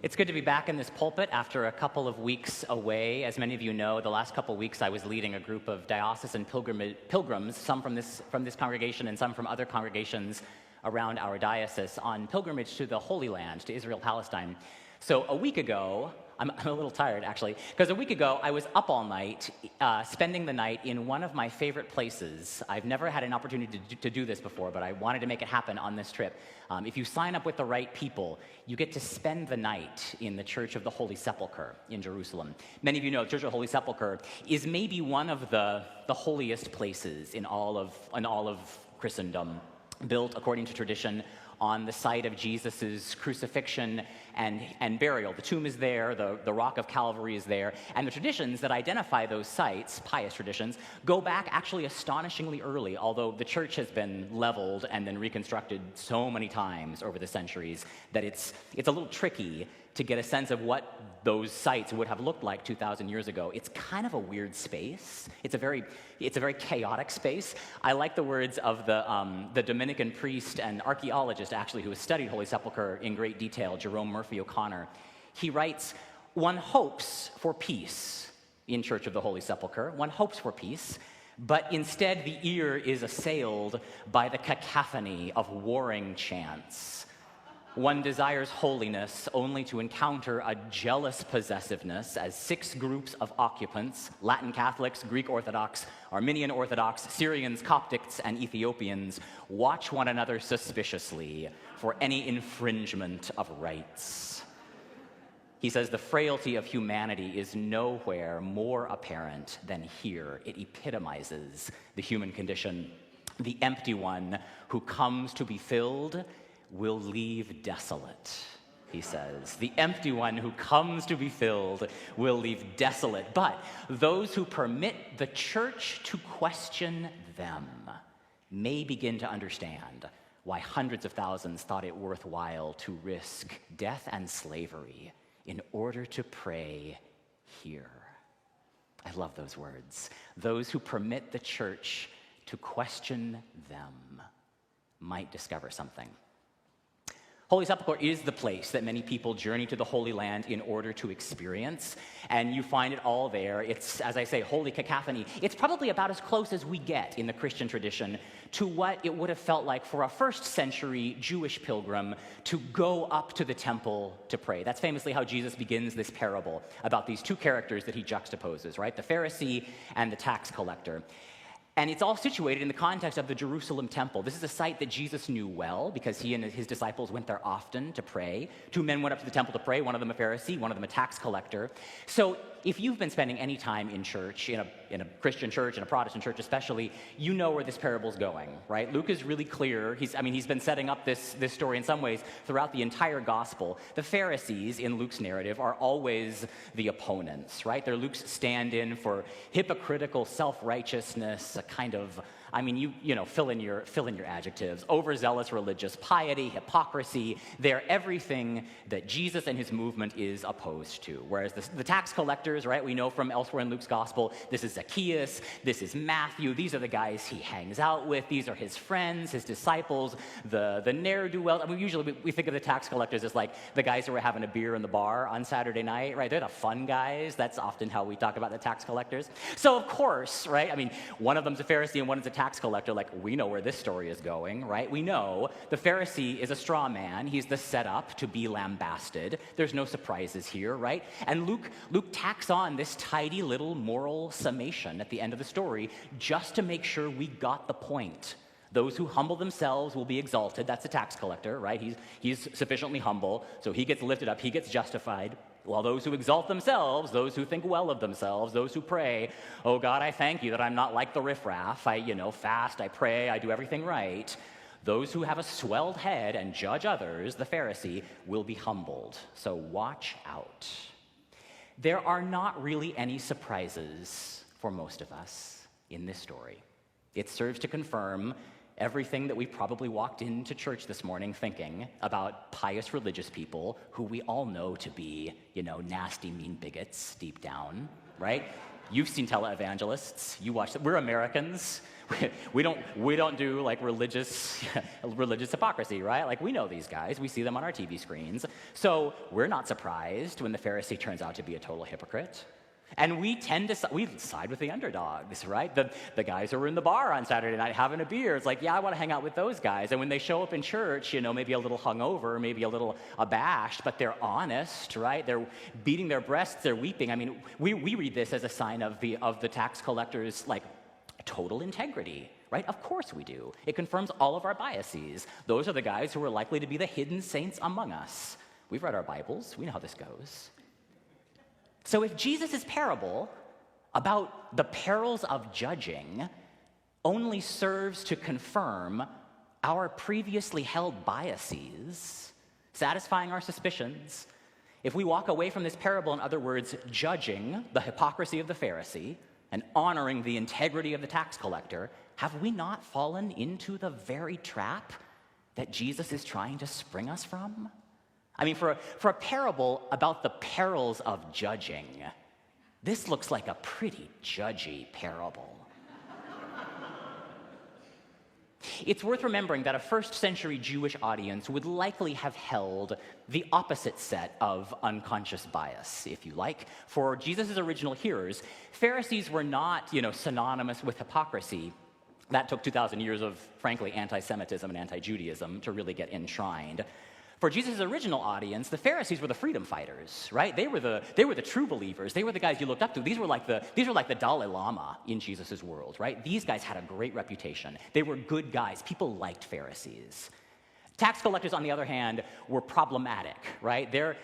It's good to be back in this pulpit after a couple of weeks away. As many of you know, the last couple of weeks I was leading a group of diocesan pilgrims, some from this congregation and some from other congregations around our diocese, on pilgrimage to the Holy Land, to Israel, Palestine. So a week ago, I'm a little tired actually, because a week ago I was up all night, spending the night in one of my favorite places. I've never had an opportunity to do this before, but I wanted to make it happen on this trip. If you sign up with the right people, you get to spend the night in the Church of the Holy Sepulchre in Jerusalem. Many of you know the Church of the Holy Sepulchre is maybe one of the holiest places in all of Christendom, built according to tradition on the site of Jesus' crucifixion and burial. The tomb is there, the rock of Calvary is there, and the traditions that identify those sites, pious traditions, go back actually astonishingly early, although the church has been leveled and then reconstructed so many times over the centuries that it's a little tricky to get a sense of what those sites would have looked like 2,000 years ago. It's kind of a weird space. It's a very chaotic space. I like the words of the Dominican priest and archaeologist, actually, who has studied Holy Sepulchre in great detail, Jerome Murphy O'Connor. He writes, "One hopes for peace in Church of the Holy Sepulchre. One hopes for peace, but instead the ear is assailed by the cacophony of warring chants. One desires holiness only to encounter a jealous possessiveness as 6 groups of occupants, Latin Catholics, Greek Orthodox, Armenian Orthodox, Syrians, Coptics, and Ethiopians, watch one another suspiciously for any infringement of rights." He says the frailty of humanity is nowhere more apparent than here. It epitomizes the human condition. The empty one who comes to be filled will leave desolate, he says. The empty one who comes to be filled will leave desolate. But those who permit the church to question them may begin to understand why hundreds of thousands thought it worthwhile to risk death and slavery in order to pray here. I love those words. Those who permit the church to question them might discover something. Holy Sepulchre is the place that many people journey to the Holy Land in order to experience, and you find it all there. It's, as I say, holy cacophony. It's probably about as close as we get in the Christian tradition to what it would have felt like for a first-century Jewish pilgrim to go up to the temple to pray. That's famously how Jesus begins this parable about these 2 characters that he juxtaposes, right? The Pharisee and the tax collector. And it's all situated in the context of the Jerusalem temple. This is a site that Jesus knew well because he and his disciples went there often to pray. 2 men went up to the temple to pray, one of them a Pharisee, one of them a tax collector. So if you've been spending any time in church, in a Christian church, in a Protestant church especially, you know where this parable's going, right? Luke is really clear. He's been setting up this story in some ways throughout the entire gospel. The Pharisees in Luke's narrative are always the opponents, right? They're Luke's stand-in for hypocritical self-righteousness, a kind of, fill in your adjectives. Overzealous religious piety, hypocrisy. They're everything that Jesus and his movement is opposed to. Whereas the tax collectors, right, we know from elsewhere in Luke's gospel, this is Zacchaeus, this is Matthew, these are the guys he hangs out with, these are his friends, his disciples, the ne'er-do-wells. Usually we think of the tax collectors as like the guys who were having a beer in the bar on Saturday night, right? They're the fun guys. That's often how we talk about the tax collectors. So of course, right, one of them's a Pharisee and one is a tax collector. Like, we know where this story is going, right? We know the Pharisee is a straw man. He's the setup to be lambasted. There's no surprises here, right? And Luke tacks on this tidy little moral summation at the end of the story just to make sure we got the point. Those who humble themselves will be exalted. That's a tax collector, right? He's sufficiently humble, so he gets lifted up, he gets justified. While those who exalt themselves, those who think well of themselves, those who pray, "Oh God, I thank you that I'm not like the riffraff. I fast, I pray, I do everything right." Those who have a swelled head and judge others, the Pharisee, will be humbled. So watch out. There are not really any surprises for most of us in this story. It serves to confirm everything that we probably walked into church this morning thinking about pious religious people who we all know to be, nasty, mean bigots deep down, right? You've seen televangelists. You watch them. We're Americans. We don't do like religious hypocrisy, right? Like we know these guys. We see them on our TV screens. So we're not surprised when the Pharisee turns out to be a total hypocrite. And we tend to we side with the underdogs, right? The guys who are in the bar on Saturday night having a beer. It's like, yeah, I want to hang out with those guys. And when they show up in church, maybe a little hungover, maybe a little abashed, but they're honest, right? They're beating their breasts, they're weeping. I mean, we read this as a sign of the tax collector's like total integrity, right? Of course we do. It confirms all of our biases. Those are the guys who are likely to be the hidden saints among us. We've read our Bibles. We know how this goes. So if Jesus' parable about the perils of judging only serves to confirm our previously held biases, satisfying our suspicions, if we walk away from this parable, in other words, judging the hypocrisy of the Pharisee and honoring the integrity of the tax collector, have we not fallen into the very trap that Jesus is trying to spring us from? I mean, for a parable about the perils of judging, this looks like a pretty judgy parable. It's worth remembering that a first-century Jewish audience would likely have held the opposite set of unconscious bias, if you like. For Jesus' original hearers, Pharisees were not, synonymous with hypocrisy. That took 2,000 years of, frankly, anti-Semitism and anti-Judaism to really get enshrined. For Jesus' original audience, the Pharisees were the freedom fighters, right? They were the true believers. They were the guys you looked up to. These were like the Dalai Lama in Jesus' world, right? These guys had a great reputation. They were good guys. People liked Pharisees. Tax collectors, on the other hand, were problematic, right? They're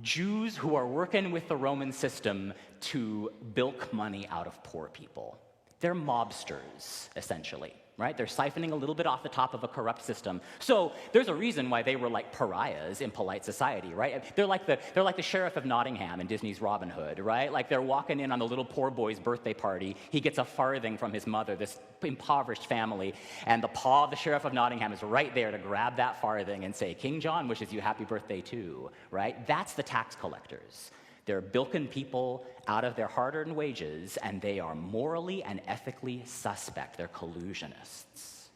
Jews who are working with the Roman system to bilk money out of poor people. They're mobsters, essentially. Right? They're siphoning a little bit off the top of a corrupt system. So there's a reason why they were like pariahs in polite society, right? They're like the sheriff of Nottingham in Disney's Robin Hood, right? Like they're walking in on the little poor boy's birthday party. He gets a farthing from his mother, this impoverished family, and the paw of the sheriff of Nottingham is right there to grab that farthing and say, King John wishes you happy birthday too, right? That's the tax collectors. They're bilking people out of their hard-earned wages, and they are morally and ethically suspect. They're collusionists.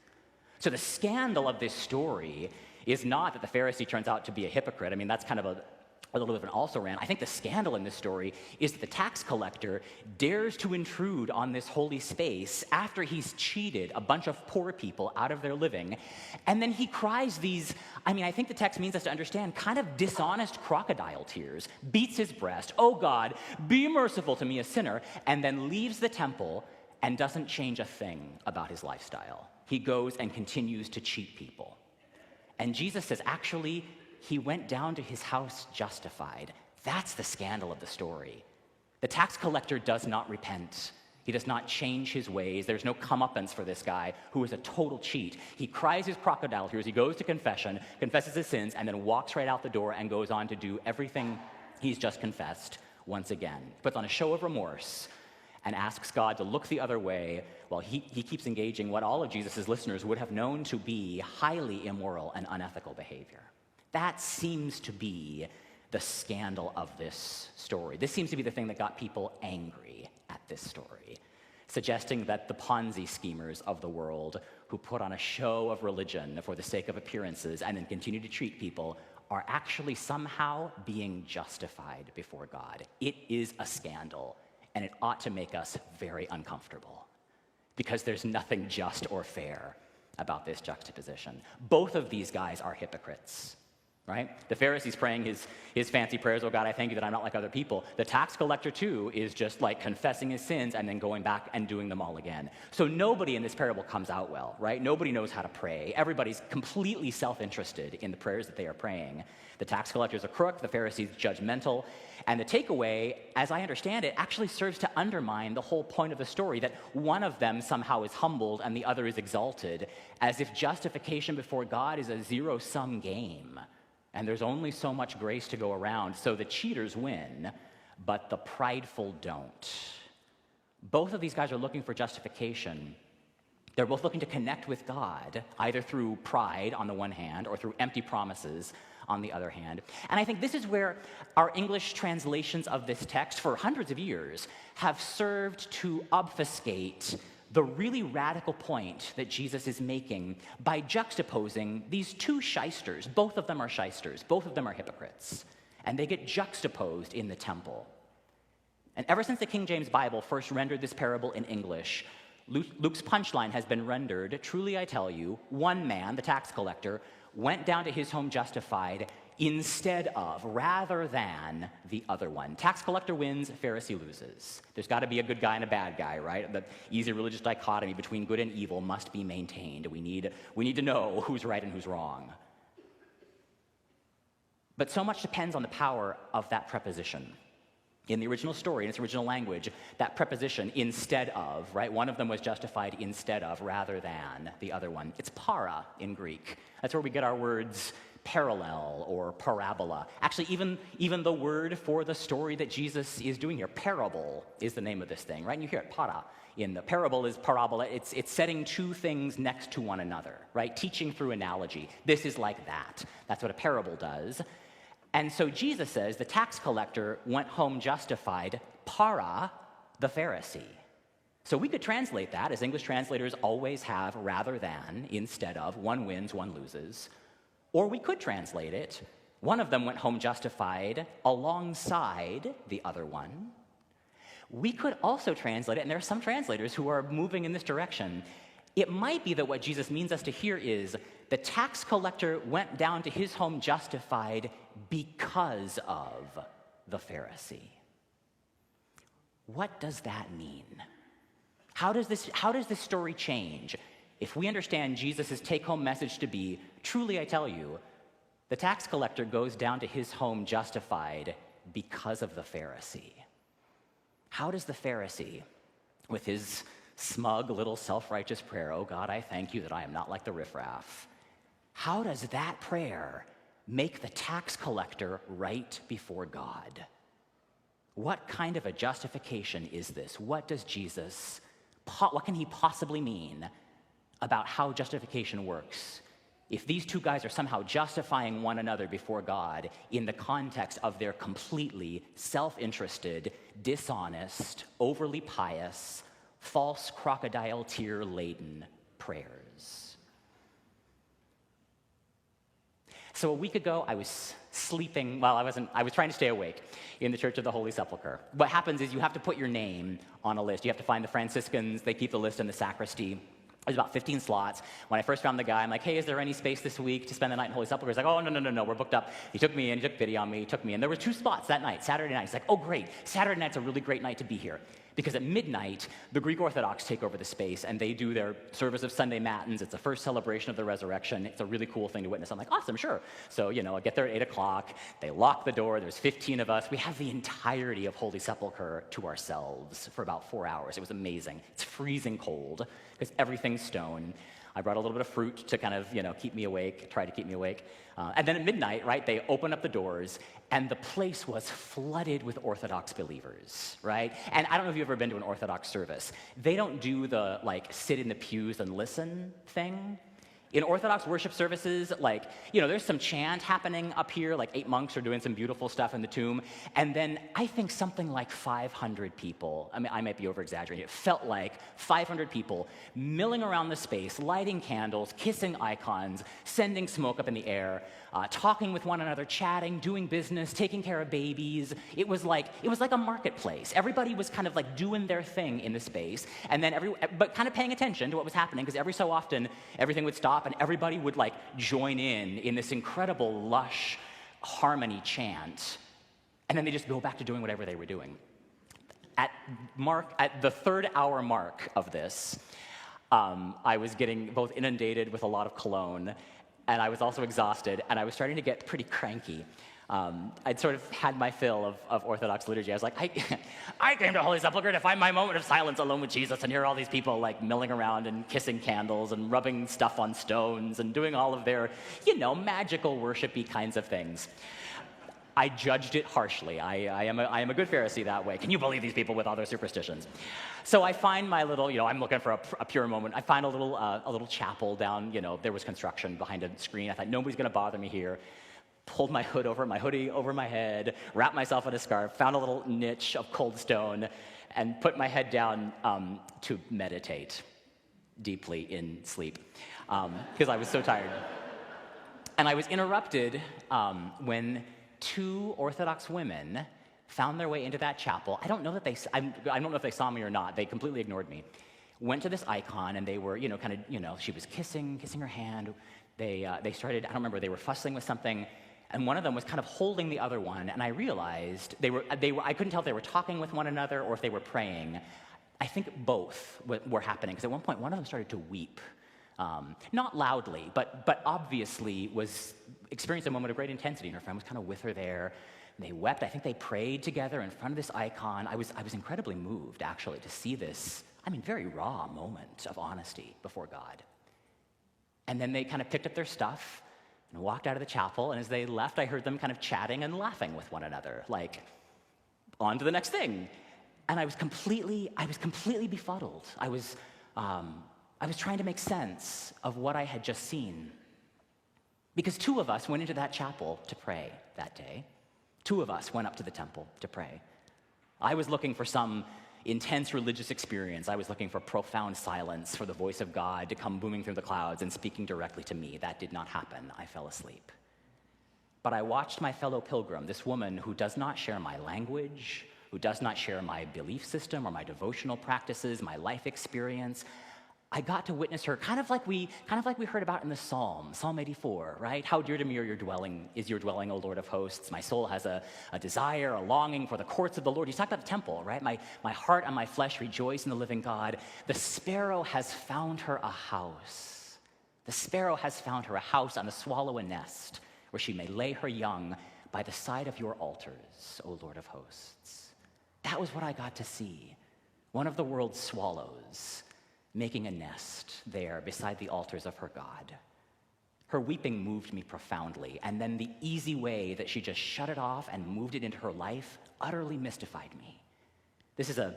So the scandal of this story is not that the Pharisee turns out to be a hypocrite. I mean, that's kind of a little bit of an also-ran. I think the scandal in this story is that the tax collector dares to intrude on this holy space after he's cheated a bunch of poor people out of their living, and then he cries these, I think the text means us to understand, kind of dishonest crocodile tears, beats his breast, oh God, be merciful to me, a sinner, and then leaves the temple and doesn't change a thing about his lifestyle. He goes and continues to cheat people. And Jesus says, actually, he went down to his house justified. That's the scandal of the story. The tax collector does not repent. He does not change his ways. There's no comeuppance for this guy who is a total cheat. He cries his crocodile tears. He goes to confession, confesses his sins, and then walks right out the door and goes on to do everything he's just confessed once again. He puts on a show of remorse and asks God to look the other way while he keeps engaging what all of Jesus' listeners would have known to be highly immoral and unethical behavior. That seems to be the scandal of this story. This seems to be the thing that got people angry at this story, suggesting that the Ponzi schemers of the world who put on a show of religion for the sake of appearances and then continue to treat people are actually somehow being justified before God. It is a scandal, and it ought to make us very uncomfortable because there's nothing just or fair about this juxtaposition. Both of these guys are hypocrites. Right? The Pharisee's praying his fancy prayers, oh God, I thank you that I'm not like other people. The tax collector, too, is just like confessing his sins and then going back and doing them all again. So nobody in this parable comes out well, right? Nobody knows how to pray. Everybody's completely self-interested in the prayers that they are praying. The tax collector's a crook, the Pharisee's judgmental, and the takeaway, as I understand it, actually serves to undermine the whole point of the story, that one of them somehow is humbled and the other is exalted, as if justification before God is a zero-sum game. And there's only so much grace to go around, so the cheaters win, but the prideful don't. Both of these guys are looking for justification. They're both looking to connect with God, either through pride on the one hand or through empty promises on the other hand. And I think this is where our English translations of this text for hundreds of years have served to obfuscate the really radical point that Jesus is making by juxtaposing these two shysters. Both of them are shysters. Both of them are hypocrites. And they get juxtaposed in the temple. And ever since the King James Bible first rendered this parable in English, Luke's punchline has been rendered, truly I tell you, one man, the tax collector, went down to his home justified instead of, rather than, the other one. Tax collector wins, Pharisee loses. There's got to be a good guy and a bad guy, right? The easy religious dichotomy between good and evil must be maintained. We need to know who's right and who's wrong. But so much depends on the power of that preposition. In the original story, in its original language, that preposition, instead of, right? One of them was justified instead of, rather than, the other one. It's para in Greek. That's where we get our words parallel or parabola. Actually, even the word for the story that Jesus is doing here, parable, is the name of this thing, right? And you hear it, para. In the parable is parabola. It's setting two things next to one another, right? Teaching through analogy. This is like that. That's what a parable does. And so Jesus says the tax collector went home justified para the Pharisee. So we could translate that, as English translators always have, rather than, instead of, one wins, one loses. Or we could translate it, one of them went home justified alongside the other one. We could also translate it, and there are some translators who are moving in this direction. It might be that what Jesus means us to hear is the tax collector went down to his home justified because of the Pharisee. What does that mean? How does this story change if we understand Jesus' take-home message to be, truly I tell you, the tax collector goes down to his home justified because of the Pharisee? How does the Pharisee, with his smug little self-righteous prayer, oh God, I thank you that I am not like the riffraff, how does that prayer make the tax collector right before God? What kind of a justification is this? What does Jesus, what can he possibly mean about how justification works if these two guys are somehow justifying one another before God in the context of their completely self-interested, dishonest, overly pious, false crocodile tear-laden prayers? So a week ago, I was sleeping, I was trying to stay awake in the Church of the Holy Sepulchre. What happens is you have to put your name on a list. You have to find the Franciscans. They keep the list in the sacristy. There's about 15 slots. When I first found the guy, I'm like, hey, is there any space this week to spend the night in Holy Sepulchre? He's like, oh, no, we're booked up. He took me in, he took pity on me, he took me in. There were 2 spots that night, Saturday night. He's like, oh, great. Saturday night's a really great night to be here. Because at midnight, the Greek Orthodox take over the space, and they do their service of Sunday Matins. It's the first celebration of the resurrection. It's a really cool thing to witness. I'm like, awesome, sure. So, I get there at 8 o'clock. They lock the door. There's 15 of us. We have the entirety of Holy Sepulchre to ourselves for about 4 hours. It was amazing. It's freezing cold because everything's stone. I brought a little bit of fruit to kind of, keep me awake, try to keep me awake. And then at midnight, right, they open up the doors, and the place was flooded with Orthodox believers, right? And I don't know if you've ever been to an Orthodox service. They don't do the, sit in the pews and listen thing. In Orthodox worship services, there's some chant happening up here, 8 monks are doing some beautiful stuff in the tomb, and then I think something like 500 people, I might be over-exaggerating, it felt like 500 people milling around the space, lighting candles, kissing icons, sending smoke up in the air, talking with one another, chatting, doing business, taking care of babies. It was like a marketplace. Everybody was kind of doing their thing in the space, and then but kind of paying attention to what was happening, because every so often everything would stop and everybody would join in this incredible lush harmony chant, and then they just go back to doing whatever they were doing. At the 3rd hour mark of this, I was getting both inundated with a lot of cologne, and I was also exhausted, and I was starting to get pretty cranky. I'd sort of had my fill of Orthodox liturgy. I was like, I came to Holy Sepulchre to find my moment of silence alone with Jesus and hear all these people milling around and kissing candles and rubbing stuff on stones and doing all of their, magical worship-y kinds of things. I judged it harshly. I am a good Pharisee that way. Can you believe these people with all their superstitions? So I find my little, I'm looking for a pure moment. I find a little chapel down, there was construction behind a screen. I thought, nobody's going to bother me here. pulled my hoodie over my head, wrapped myself in a scarf, found a little niche of cold stone, and put my head down to meditate deeply in sleep because I was so tired. And I was interrupted when two Orthodox women found their way into that chapel. I don't know if they saw me or not. They completely ignored me. Went to this icon, and they were, she was kissing her hand. They started, I don't remember, they were fussing with something, and one of them was kind of holding the other one, and I realized I couldn't tell if they were talking with one another or if they were praying. I think both were happening, because at one point, one of them started to weep. Not loudly, but obviously was experiencing a moment of great intensity. Her friend was kind of with her there. They wept. I think they prayed together in front of this icon. I was incredibly moved, actually, to see this, very raw moment of honesty before God. And then they kind of picked up their stuff and walked out of the chapel, and as they left, I heard them kind of chatting and laughing with one another, like, on to the next thing. And I was completely befuddled. I was trying to make sense of what I had just seen. Because two of us went into that chapel to pray that day. Two of us went up to the temple to pray. I was looking for some intense religious experience. I was looking for profound silence, for the voice of God to come booming through the clouds and speaking directly to me. That did not happen. I fell asleep. But I watched my fellow pilgrim, this woman who does not share my language, who does not share my belief system or my devotional practices, my life experience. I got to witness her kind of like we heard about in the Psalm 84, right? How dear to me is your dwelling, O Lord of hosts. My soul has a desire, a longing for the courts of the Lord. He's talked about the temple, right? My heart and my flesh rejoice in the living God. The sparrow has found her a house. The sparrow has found her a house, and the swallow a nest, where she may lay her young by the side of your altars, O Lord of hosts. That was what I got to see. One of the world's swallows making a nest there beside the altars of her God. Her weeping moved me profoundly, and then the easy way that she just shut it off and moved it into her life utterly mystified me. This is a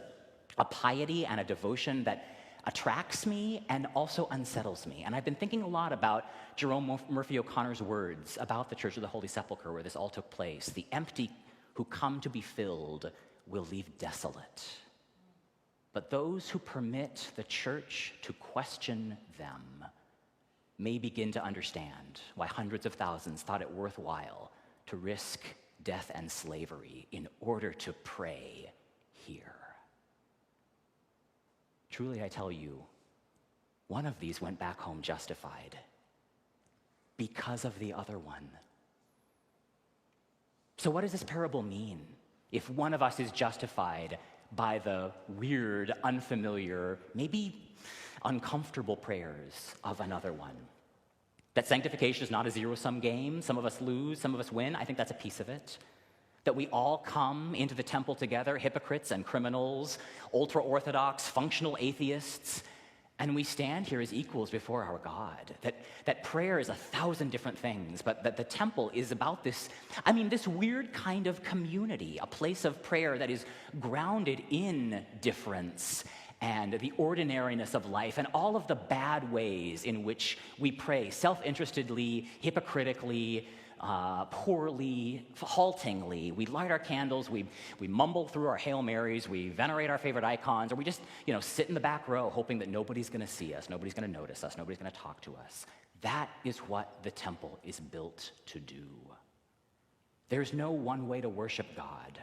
piety and a devotion that attracts me and also unsettles me. And I've been thinking a lot about Jerome Murphy O'Connor's words about the Church of the Holy Sepulchre, where this all took place. The empty who come to be filled will leave desolate. But those who permit the church to question them may begin to understand why hundreds of thousands thought it worthwhile to risk death and slavery in order to pray here. Truly, I tell you, one of these went back home justified because of the other one. So what does this parable mean? If one of us is justified by the weird, unfamiliar, maybe uncomfortable prayers of another one. That sanctification is not a zero-sum game. Some of us lose, some of us win. I think that's a piece of it. That we all come into the temple together, hypocrites and criminals, ultra-Orthodox, functional atheists, and we stand here as equals before our God. That prayer is 1,000 different things, but that the temple is about this weird kind of community, a place of prayer that is grounded in difference and the ordinariness of life and all of the bad ways in which we pray self-interestedly, hypocritically, poorly, haltingly. We light our candles, we mumble through our Hail Marys, we venerate our favorite icons, or we just, sit in the back row hoping that nobody's going to see us, nobody's going to notice us, nobody's going to talk to us. That is what the temple is built to do. There's no one way to worship God.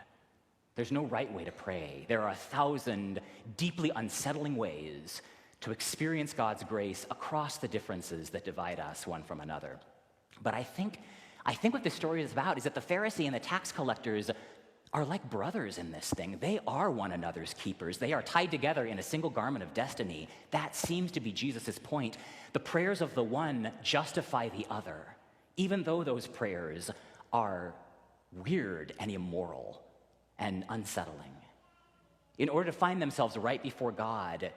There's no right way to pray. There are 1,000 deeply unsettling ways to experience God's grace across the differences that divide us one from another. But I think what this story is about is that the Pharisee and the tax collectors are like brothers in this thing. They are one another's keepers. They are tied together in a single garment of destiny. That seems to be Jesus' point. The prayers of the one justify the other, even though those prayers are weird and immoral and unsettling. In order to find themselves right before God,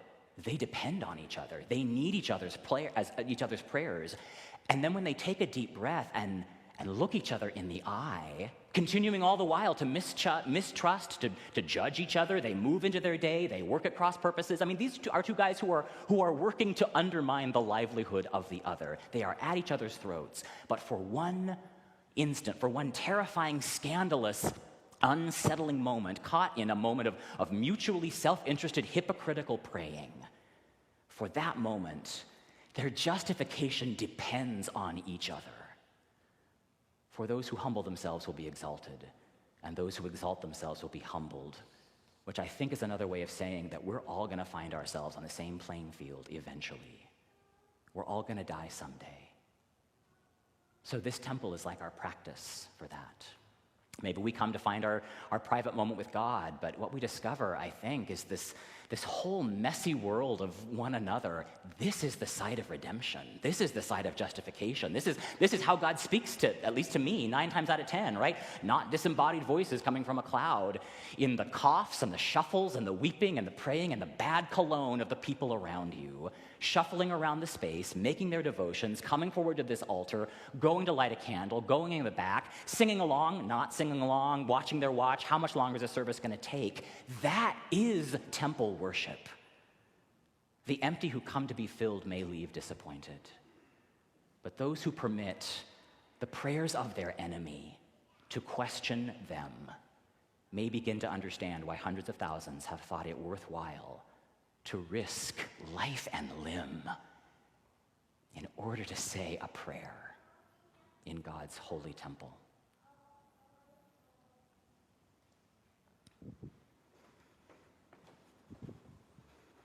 they depend on each other. They need each other's prayers. And then when they take a deep breath and look each other in the eye, continuing all the while to mistrust, to judge each other, they move into their day, they work at cross purposes. These are two guys who are working to undermine the livelihood of the other. They are at each other's throats. But for one instant, for one terrifying, scandalous, unsettling moment, caught in a moment of mutually self-interested, hypocritical praying. For that moment, their justification depends on each other. For those who humble themselves will be exalted, and those who exalt themselves will be humbled, which I think is another way of saying that we're all going to find ourselves on the same playing field eventually. We're all going to die someday. So this temple is like our practice for that. Maybe we come to find our private moment with God, but what we discover, I think, is this whole messy world of one another. This is the side of redemption. This is the side of justification. This is how God speaks to, at least to me, 9 times out of 10, right? Not disembodied voices coming from a cloud. In the coughs and the shuffles and the weeping and the praying and the bad cologne of the people around you, shuffling around the space, making their devotions, coming forward to this altar, going to light a candle, going in the back, singing along, not singing along, watching their watch. How much longer is the service going to take? That is temple worship. The empty who come to be filled may leave disappointed, but those who permit the prayers of their enemy to question them may begin to understand why hundreds of thousands have thought it worthwhile to risk life and limb in order to say a prayer in God's holy temple.